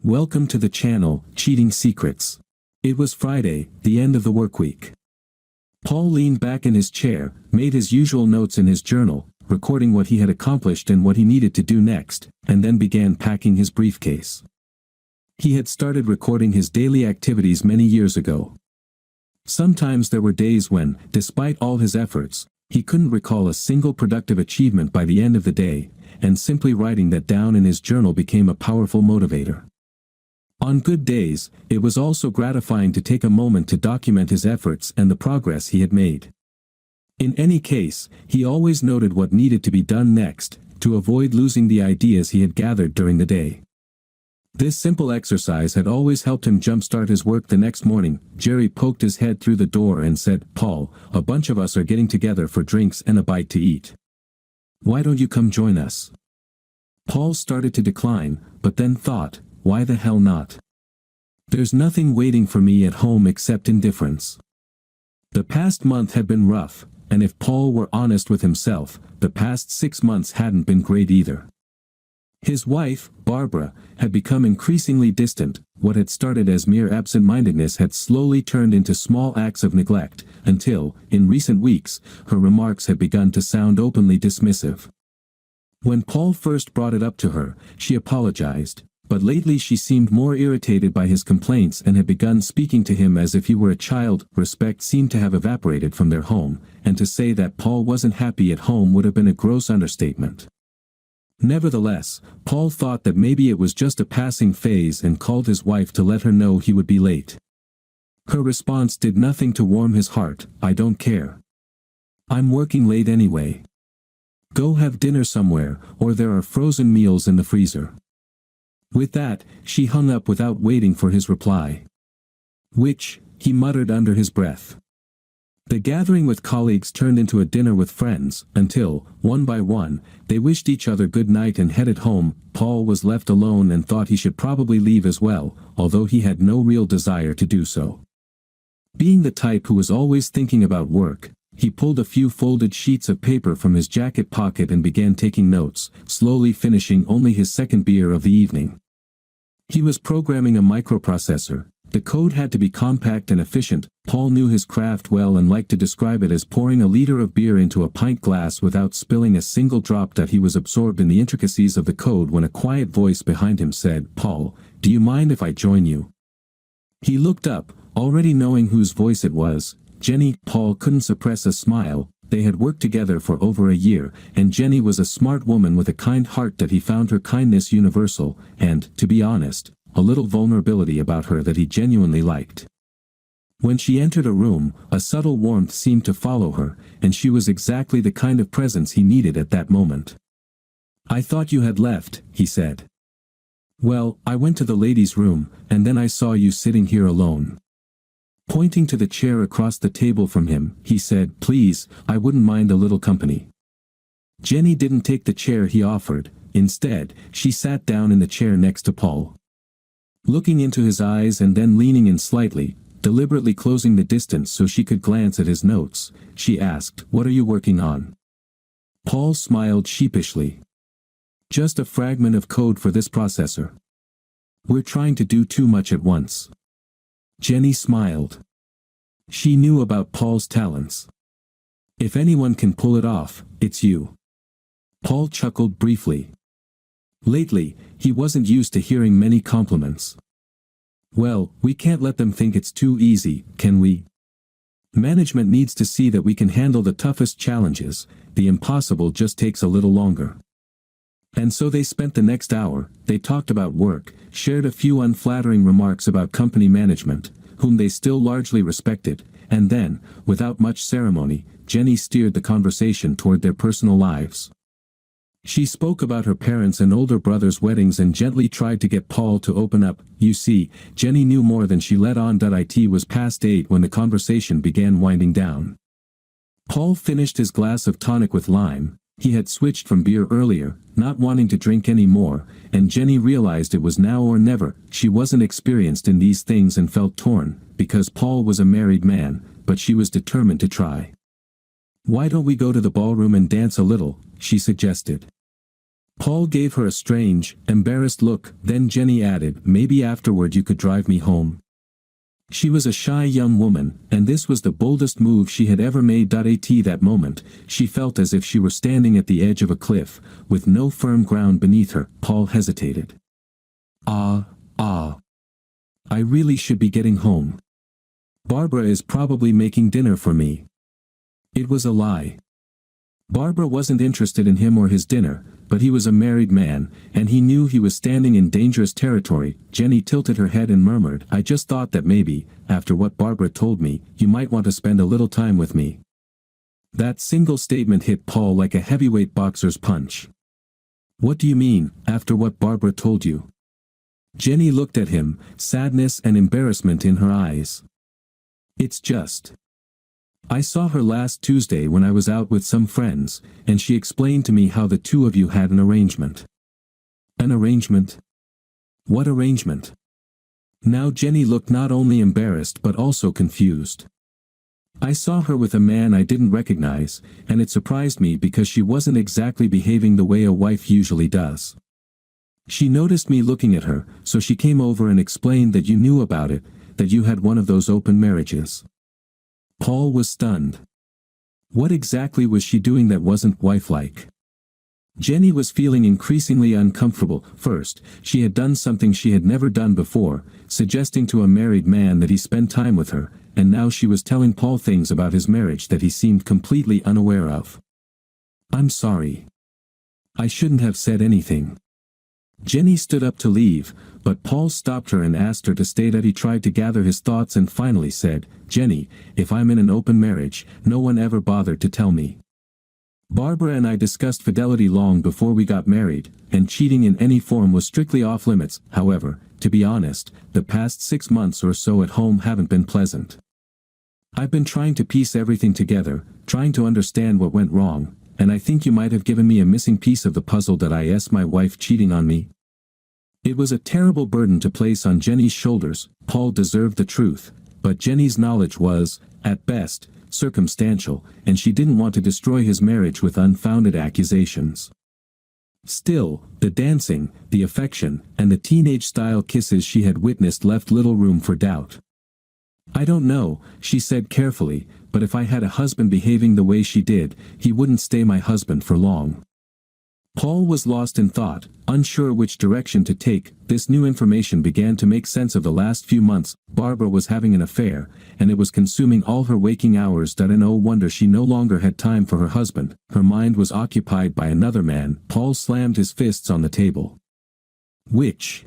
Welcome to the channel, Cheating Secrets. It was Friday, the end of the work week. Paul leaned back in his chair, made his usual notes in his journal, recording what he had accomplished and what he needed to do next, and then began packing his briefcase. He had started recording his daily activities many years ago. Sometimes there were days when, despite all his efforts, he couldn't recall a single productive achievement by the end of the day, and simply writing that down in his journal became a powerful motivator. On good days, it was also gratifying to take a moment to document his efforts and the progress he had made. In any case, he always noted what needed to be done next, to avoid losing the ideas he had gathered during the day. This simple exercise had always helped him jumpstart his work the next morning. Jerry poked his head through the door and said, "Paul, a bunch of us are getting together for drinks and a bite to eat. Why don't you come join us?" Paul started to decline, but then thought, why the hell not? There's nothing waiting for me at home except indifference. The past month had been rough, and if Paul were honest with himself, the past 6 months hadn't been great either. His wife, Barbara, had become increasingly distant. What had started as mere absent-mindedness had slowly turned into small acts of neglect, until, in recent weeks, her remarks had begun to sound openly dismissive. When Paul first brought it up to her, she apologized, but lately she seemed more irritated by his complaints and had begun speaking to him as if he were a child. Respect seemed to have evaporated from their home, and to say that Paul wasn't happy at home would have been a gross understatement. Nevertheless, Paul thought that maybe it was just a passing phase and called his wife to let her know he would be late. Her response did nothing to warm his heart. "I don't care. I'm working late anyway. Go have dinner somewhere, or there are frozen meals in the freezer." With that, she hung up without waiting for his reply. "Which," he muttered under his breath. The gathering with colleagues turned into a dinner with friends, until, one by one, they wished each other good night and headed home. Paul was left alone and thought he should probably leave as well, although he had no real desire to do so. Being the type who was always thinking about work, he pulled a few folded sheets of paper from his jacket pocket and began taking notes, slowly finishing only his second beer of the evening. He was programming a microprocessor. The code had to be compact and efficient. Paul knew his craft well and liked to describe it as pouring a liter of beer into a pint glass without spilling a single drop. That he was absorbed in the intricacies of the code when a quiet voice behind him said, "Paul, do you mind if I join you?" He looked up, already knowing whose voice it was. Jenny. Paul couldn't suppress a smile. They had worked together for over a year, and Jenny was a smart woman with a kind heart that he found her kindness universal, and, to be honest, a little vulnerability about her that he genuinely liked. When she entered a room, a subtle warmth seemed to follow her, and she was exactly the kind of presence he needed at that moment. "I thought you had left," he said. "Well, I went to the ladies' room, and then I saw you sitting here alone." Pointing to the chair across the table from him, he said, "Please, I wouldn't mind a little company." Jenny didn't take the chair he offered. Instead, she sat down in the chair next to Paul. Looking into his eyes and then leaning in slightly, deliberately closing the distance so she could glance at his notes, she asked, "What are you working on?" Paul smiled sheepishly. "Just a fragment of code for this processor. We're trying to do too much at once." Jenny smiled. She knew about Paul's talents. "If anyone can pull it off, it's you." Paul chuckled briefly. Lately, he wasn't used to hearing many compliments. "Well, we can't let them think it's too easy, can we? Management needs to see that we can handle the toughest challenges. The impossible just takes a little longer." And so they spent the next hour. They talked about work, shared a few unflattering remarks about company management, whom they still largely respected, and then, without much ceremony, Jenny steered the conversation toward their personal lives. She spoke about her parents' and older brother's weddings and gently tried to get Paul to open up. You see, Jenny knew more than she let on. It was past 8 when the conversation began winding down. Paul finished his glass of tonic with lime. He had switched from beer earlier, not wanting to drink any more, and Jenny realized it was now or never. She wasn't experienced in these things and felt torn, because Paul was a married man, but she was determined to try. "Why don't we go to the ballroom and dance a little?" she suggested. Paul gave her a strange, embarrassed look, then Jenny added, maybe afterward you could drive me home. She was a shy young woman, and this was the boldest move she had ever made. At that moment, she felt as if she were standing at the edge of a cliff, with no firm ground beneath her. Paul hesitated. I really should be getting home. Barbara is probably making dinner for me. It was a lie. Barbara wasn't interested in him or his dinner, but he was a married man, and he knew he was standing in dangerous territory. Jenny tilted her head and murmured, I just thought that maybe, after what Barbara told me, you might want to spend a little time with me. That single statement hit Paul like a heavyweight boxer's punch. What do you mean, after what Barbara told you? Jenny looked at him, sadness and embarrassment in her eyes. It's just. I saw her last Tuesday when I was out with some friends, and she explained to me how the two of you had an arrangement. An arrangement? What arrangement? Now Jenny looked not only embarrassed but also confused. I saw her with a man I didn't recognize, and it surprised me because she wasn't exactly behaving the way a wife usually does. She noticed me looking at her, so she came over and explained that you knew about it, that you had one of those open marriages. Paul was stunned. What exactly was she doing that wasn't wife-like? Jenny was feeling increasingly uncomfortable. First, she had done something she had never done before, suggesting to a married man that he spend time with her, and now she was telling Paul things about his marriage that he seemed completely unaware of. I'm sorry. I shouldn't have said anything. Jenny stood up to leave, but Paul stopped her and asked her to stay. That he tried to gather his thoughts and finally said, Jenny, if I'm in an open marriage, no one ever bothered to tell me. Barbara and I discussed fidelity long before we got married, and cheating in any form was strictly off limits. However, to be honest, the past 6 months or so at home haven't been pleasant. I've been trying to piece everything together, trying to understand what went wrong, and I think you might have given me a missing piece of the puzzle. That is my wife cheating on me. It was a terrible burden to place on Jenny's shoulders. Paul deserved the truth, but Jenny's knowledge was, at best, circumstantial, and she didn't want to destroy his marriage with unfounded accusations. Still, the dancing, the affection, and the teenage-style kisses she had witnessed left little room for doubt. I don't know, she said carefully, but if I had a husband behaving the way she did, he wouldn't stay my husband for long. Paul was lost in thought, unsure which direction to take. This new information began to make sense of the last few months. Barbara was having an affair, and it was consuming all her waking hours. And no wonder she no longer had time for her husband. Her mind was occupied by another man. Paul slammed his fists on the table. Which?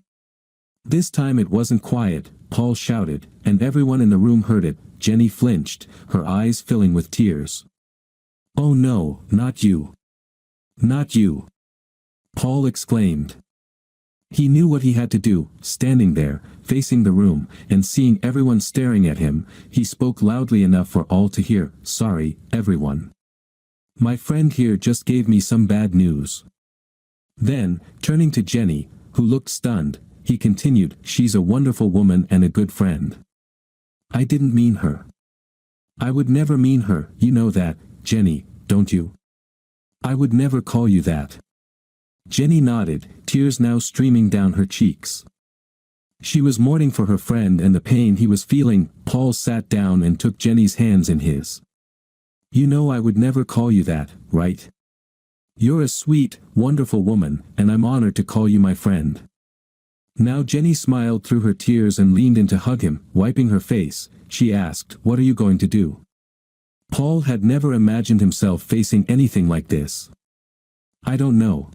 This time it wasn't quiet. Paul shouted, and everyone in the room heard it. Jenny flinched, her eyes filling with tears. Oh no, not you. Not you. Paul exclaimed. He knew what he had to do. Standing there, facing the room, and seeing everyone staring at him, he spoke loudly enough for all to hear. Sorry, everyone. My friend here just gave me some bad news. Then, turning to Jenny, who looked stunned, he continued, she's a wonderful woman and a good friend. I didn't mean her. I would never mean her, you know that, Jenny, don't you? I would never call you that. Jenny nodded, tears now streaming down her cheeks. She was mourning for her friend and the pain he was feeling. Paul sat down and took Jenny's hands in his. You know I would never call you that, right? You're a sweet, wonderful woman, and I'm honored to call you my friend. Now Jenny smiled through her tears and leaned in to hug him. Wiping her face, she asked, what are you going to do? Paul had never imagined himself facing anything like this. I don't know.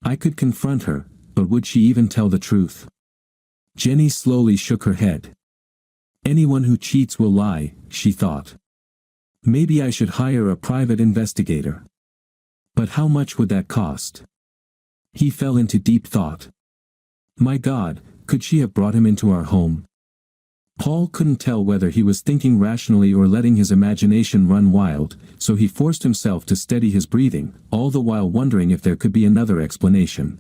I could confront her, but would she even tell the truth? Jenny slowly shook her head. Anyone who cheats will lie, she thought. Maybe I should hire a private investigator. But how much would that cost? He fell into deep thought. My God, could she have brought him into our home? Paul couldn't tell whether he was thinking rationally or letting his imagination run wild, so he forced himself to steady his breathing, all the while wondering if there could be another explanation.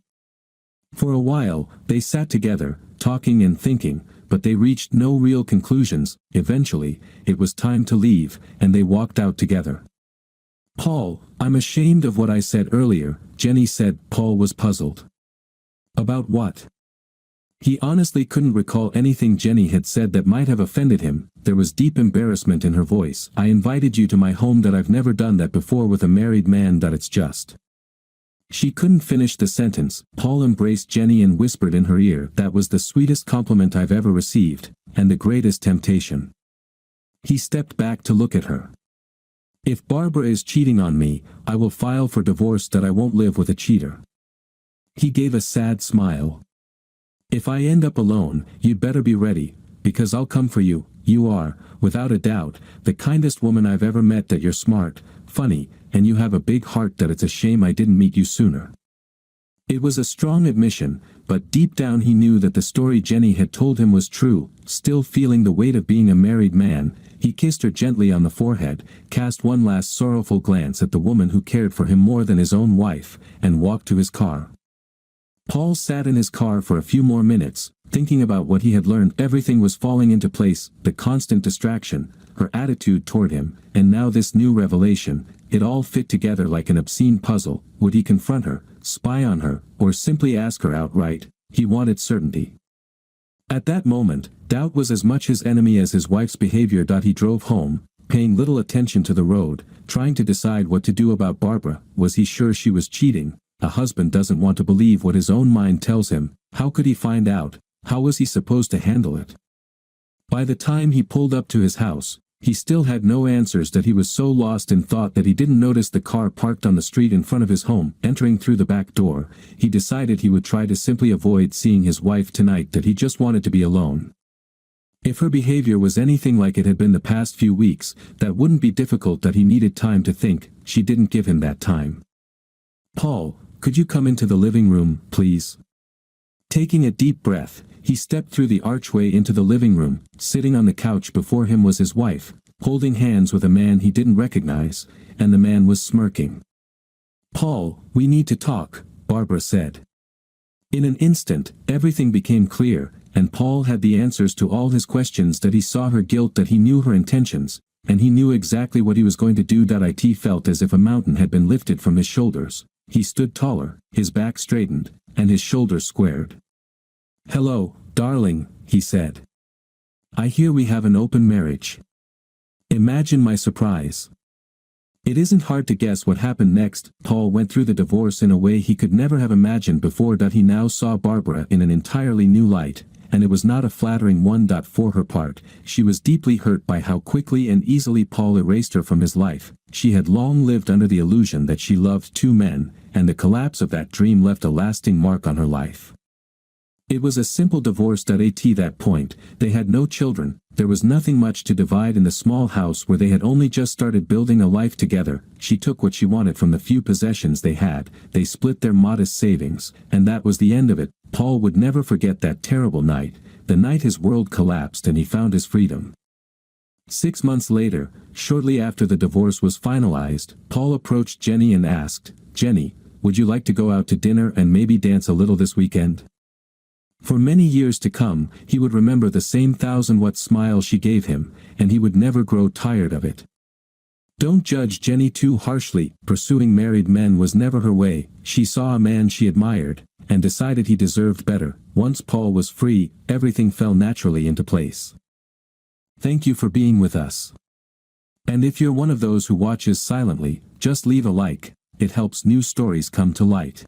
For a while, they sat together, talking and thinking, but they reached no real conclusions. Eventually, it was time to leave, and they walked out together. Paul, I'm ashamed of what I said earlier, Jenny said. Paul was puzzled. About what? He honestly couldn't recall anything Jenny had said that might have offended him. There was deep embarrassment in her voice. I invited you to my home. That I've never done that before with a married man. That it's just. She couldn't finish the sentence. Paul embraced Jenny and whispered in her ear, that was the sweetest compliment I've ever received, and the greatest temptation. He stepped back to look at her. If Barbara is cheating on me, I will file for divorce. That I won't live with a cheater. He gave a sad smile. If I end up alone, you'd better be ready, because I'll come for you. You are, without a doubt, the kindest woman I've ever met. That you're smart, funny, and you have a big heart. That it's a shame I didn't meet you sooner. It was a strong admission, but deep down he knew that the story Jenny had told him was true. Still feeling the weight of being a married man, he kissed her gently on the forehead, cast one last sorrowful glance at the woman who cared for him more than his own wife, and walked to his car. Paul sat in his car for a few more minutes, thinking about what he had learned. Everything was falling into place, the constant distraction, her attitude toward him, and now this new revelation. It all fit together like an obscene puzzle. Would he confront her, spy on her, or simply ask her outright? He wanted certainty. At that moment, doubt was as much his enemy as his wife's behavior. He drove home, paying little attention to the road, trying to decide what to do about Barbara. Was he sure she was cheating? A husband doesn't want to believe what his own mind tells him. How could he find out? How was he supposed to handle it? By the time he pulled up to his house, he still had no answers. That he was so lost in thought that he didn't notice the car parked on the street in front of his home. Entering through the back door, he decided he would try to simply avoid seeing his wife tonight. That he just wanted to be alone. If her behavior was anything like it had been the past few weeks, that wouldn't be difficult. That he needed time to think. She didn't give him that time. Paul, could you come into the living room, please? Taking a deep breath, he stepped through the archway into the living room. Sitting on the couch before him was his wife, holding hands with a man he didn't recognize, and the man was smirking. Paul, we need to talk, Barbara said. In an instant, everything became clear, and Paul had the answers to all his questions. That he saw her guilt. That he knew her intentions, and he knew exactly what he was going to do. It felt as if a mountain had been lifted from his shoulders. He stood taller, his back straightened, and his shoulders squared. Hello, darling, he said. I hear we have an open marriage. Imagine my surprise. It isn't hard to guess what happened next. Paul went through the divorce in a way he could never have imagined before. He now saw Barbara in an entirely new light, and it was not a flattering one. For her part, she was deeply hurt by how quickly and easily Paul erased her from his life. She had long lived under the illusion that she loved two men, and the collapse of that dream left a lasting mark on her life. It was a simple divorce. At that point, they had no children. There was nothing much to divide in the small house where they had only just started building a life together. She took what she wanted from the few possessions they had. They split their modest savings, and that was the end of it. Paul would never forget that terrible night, the night his world collapsed and he found his freedom. 6 months later, shortly after the divorce was finalized, Paul approached Jenny and asked, Jenny, would you like to go out to dinner and maybe dance a little this weekend? For many years to come, he would remember the same 1,000-watt smile she gave him, and he would never grow tired of it. Don't judge Jenny too harshly. Pursuing married men was never her way. She saw a man she admired, and decided he deserved better. Once Paul was free, everything fell naturally into place. Thank you for being with us. And if you're one of those who watches silently, just leave a like. It helps new stories come to light.